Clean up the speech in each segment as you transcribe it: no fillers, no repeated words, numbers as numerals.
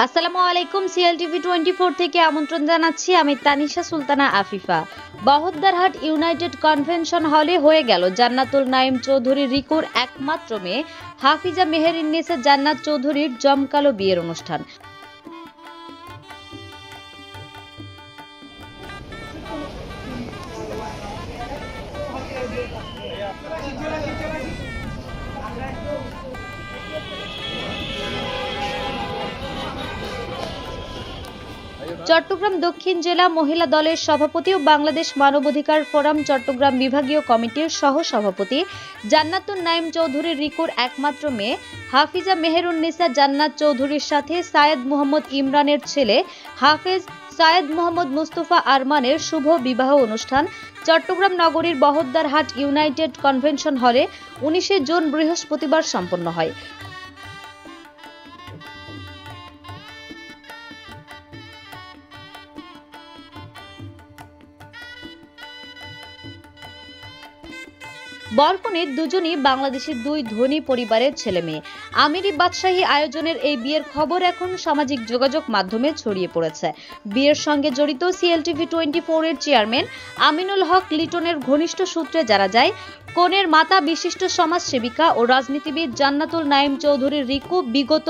আসসালামু আলাইকুম। সিএলটিভি 24 থেকে আমন্ত্রণ জানাচ্ছি আমি তানিশা সুলতানা আফিফা। বহদ্দারহাট ইউনাইটেড কনভেনশন হলে হয়ে গেল জান্নাতুল নাইম চৌধুরী রিকুর একমাত্র মেয়ে হাফিজা মেহেরিন্নেসা জান্নাত চৌধুরীর জমকালো বিয়ের অনুষ্ঠান। চট্টগ্রাম দক্ষিণ জেলা মহিলা দলের সভাপতি ও বাংলাদেশ মানবাধিকার ফোরাম চট্টগ্রাম বিভাগীয় কমিটির সহ সভাপতি জান্নাতুন নাইম চৌধুরী রিকুর একমাত্র মেয়ে হাফিজা মেহেরুন্নেসা জান্নাত চৌধুরীর সাথে সায়েদ মোহাম্মদ ইমরানের ছেলে হাফেজ সায়েদ মোহাম্মদ মুস্তফা আরমানের শুভ বিবাহ অনুষ্ঠান চট্টগ্রাম নগরীর বহদ্দারহাট ইউনাইটেড কনভেনশন হলে 19 জুন বৃহস্পতিবার সম্পন্ন হয়। বরকনে দুজনই বাংলাদেশের দুই ধনী পরিবারের ছেলে মেয়ে। আমিরি বাদশাহী আয়োজনের এই বিয়ের খবর এখন সামাজিক যোগাযোগ মাধ্যমে ছড়িয়ে পড়েছে। বিয়ের সঙ্গে জড়িত সিএলটিভি 24 এর চেয়ারম্যান আমিনুল হক লিটনের ঘনিষ্ঠ সূত্রে জানা যায়, কনের মাতা বিশিষ্ট সমাজসেবিকা ও রাজনীতিবিদ জান্নাতুল নাইম চৌধুরী রিকু বিগত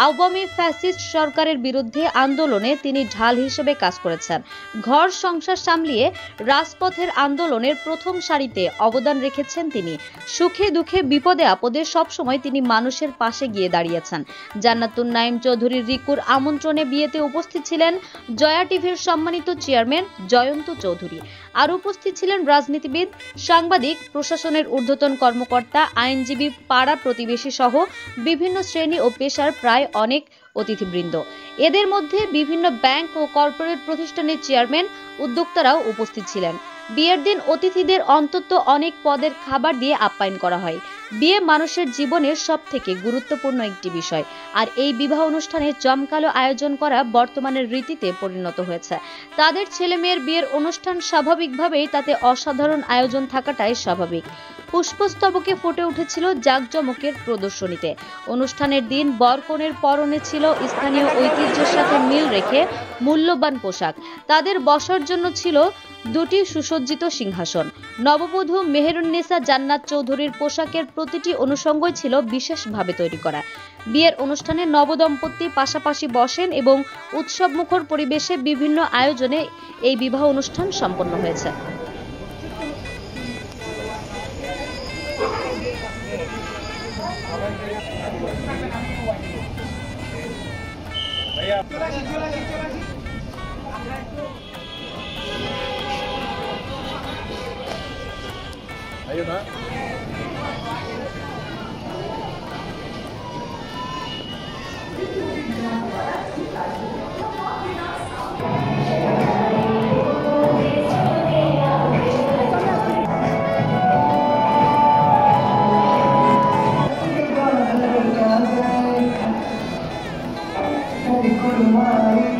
আওয়ামী ফ্যাসিস্ট সরকারের বিরুদ্ধে আন্দোলনে তিনি ঢাল হিসেবে কাজ করেছেন। ঘর সংসার সামলিয়ে রাজপথের আন্দোলনের প্রথম সারিতে অবদান রেখেছেন তিনি। সুখে দুঃখে বিপদে আপদে সবসময় তিনি মানুষের পাশে গিয়ে দাঁড়িয়েছেন। জান্নাতুন নাইম চৌধুরী রিকুর আমন্ত্রণে বিয়েতে উপস্থিত ছিলেন জয়া টিভির সম্মানিত চেয়ারম্যান জয়ন্ত চৌধুরী। আর উপস্থিত ছিলেন রাজনীতিবিদ, সাংবাদিক, প্রশাসনের ঊর্ধ্বতন কর্মকর্তা, আইনজীবী, পাড়া প্রতিবেশী সহ বিভিন্ন শ্রেণী ও পেশার প্রায় অনেক অতিথিবৃন্দ। এদের মধ্যে বিভিন্ন ব্যাংক ও কর্পোরেট প্রতিষ্ঠানের চেয়ারম্যান, উদ্যোক্তারাও উপস্থিত ছিলেন। বিয়ের দিন অতিথিদের অন্তত অনেক পদের খাবার দিয়ে আপ্যায়ন করা হয়। বিয়ে মানুষের জীবনের সবথেকে গুরুত্বপূর্ণ একটি বিষয়, আর এই বিবাহ অনুষ্ঠানে জমকালো আয়োজন করা বর্তমানের রীতিতে পরিণত হয়েছে। তাদের ছেলে মেয়ের বিয়ের অনুষ্ঠান স্বাভাবিকভাবেই তাতে অসাধারণ আয়োজন থাকাটাই স্বাভাবিক। পুষ্পস্তবকে ফুটে উঠেছিল জাঁকজমকের প্রদর্শনীতে। অনুষ্ঠানের দিন বরকনের পরনে ছিল স্থানীয় ঐতিহ্যের সাথে মিল রেখে মূল্যবান পোশাক। তাদের বসার জন্য ছিল দুটি সুসজ্জিত সিংহাসন। নববধূ মেহেরুন্নেসা জান্নাত চৌধুরীর পোশাকের প্রতিটি অনুষঙ্গই ছিল বিশেষভাবে তৈরি করা। বিয়ের অনুষ্ঠানে নবদম্পতি পাশাপাশি বসেন এবং উৎসবমুখর পরিবেশে বিভিন্ন আয়োজনে এই বিবাহ অনুষ্ঠান সম্পন্ন হয়েছে। Ayo na. Ayo